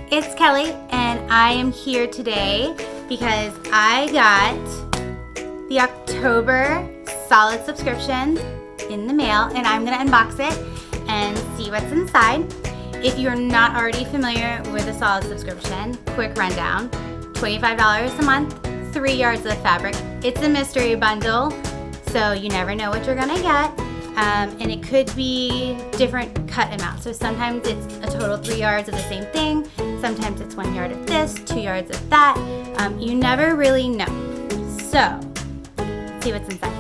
It's Kelly, and I am here today because I got the October solid subscription in the mail, and I'm gonna unbox it and see what's inside. If you're not already familiar with a solid subscription, quick rundown: $25 a month, 3 yards of fabric. It's a mystery bundle, so you never know what you're gonna get. And it could be different cut amounts. So sometimes it's a total 3 yards of the same thing. Sometimes it's 1 yard of this, 2 yards of that. You never really know. So, let's see what's inside.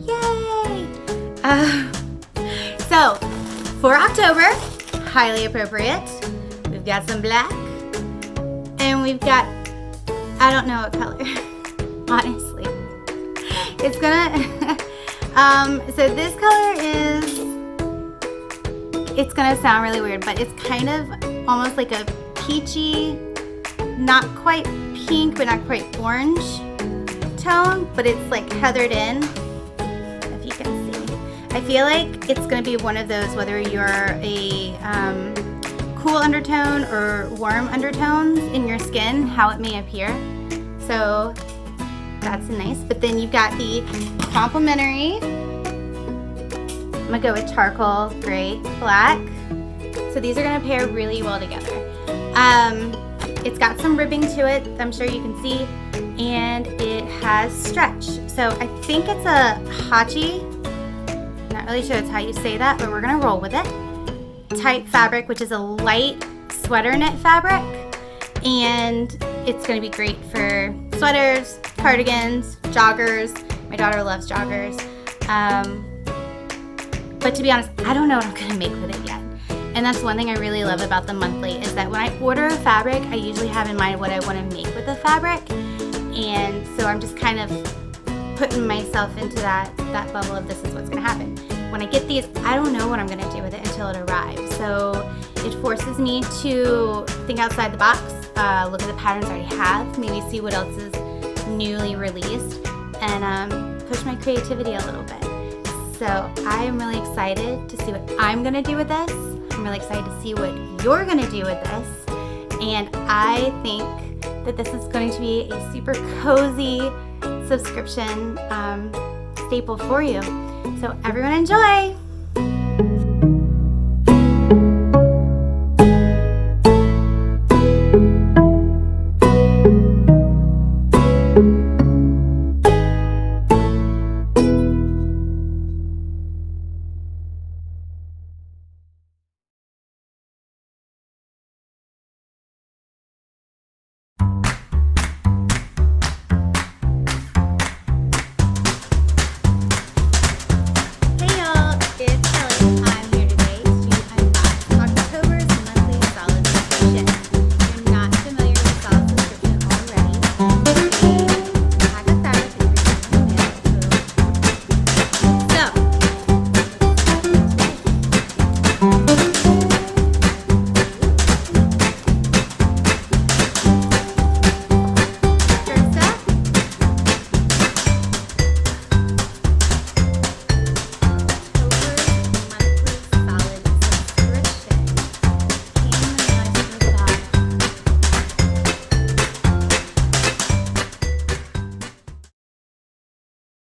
Yay! So, for October, highly appropriate. We've got some black, and we've got, I don't know what color, honestly. It's gonna, so this color is, it's gonna sound really weird, but it's kind of almost like a peachy, not quite pink, but not quite orange tone, but it's like heathered in, if you can see. I feel like it's gonna be one of those, whether you're a cool undertone or warm undertones in your skin, how it may appear. So that's nice. But then you've got the complimentary, I'm gonna go with charcoal, gray, black. So these are gonna pair really well together. It's got some ribbing to it, I'm sure you can see, and it has stretch. So I think it's a hachi, not really sure it's how you say that, but we're gonna roll with it. Type fabric, which is a light sweater knit fabric, and it's gonna be great for sweaters, cardigans, joggers. My daughter loves joggers. But to be honest, I don't know what I'm gonna make with it yet. And that's one thing I really love about the monthly, is that when I order a fabric, I usually have in mind what I wanna make with the fabric. And so I'm just kind of putting myself into that bubble of this is what's gonna happen. When I get these, I don't know what I'm gonna do with it until it arrives. So it forces me to think outside the box, look at the patterns I already have, maybe see what else is newly released, and push my creativity a little bit. So I am really excited to see what I'm gonna do with this. I'm really excited to see what you're gonna do with this. And I think that this is going to be a super cozy subscription staple for you. So everyone enjoy!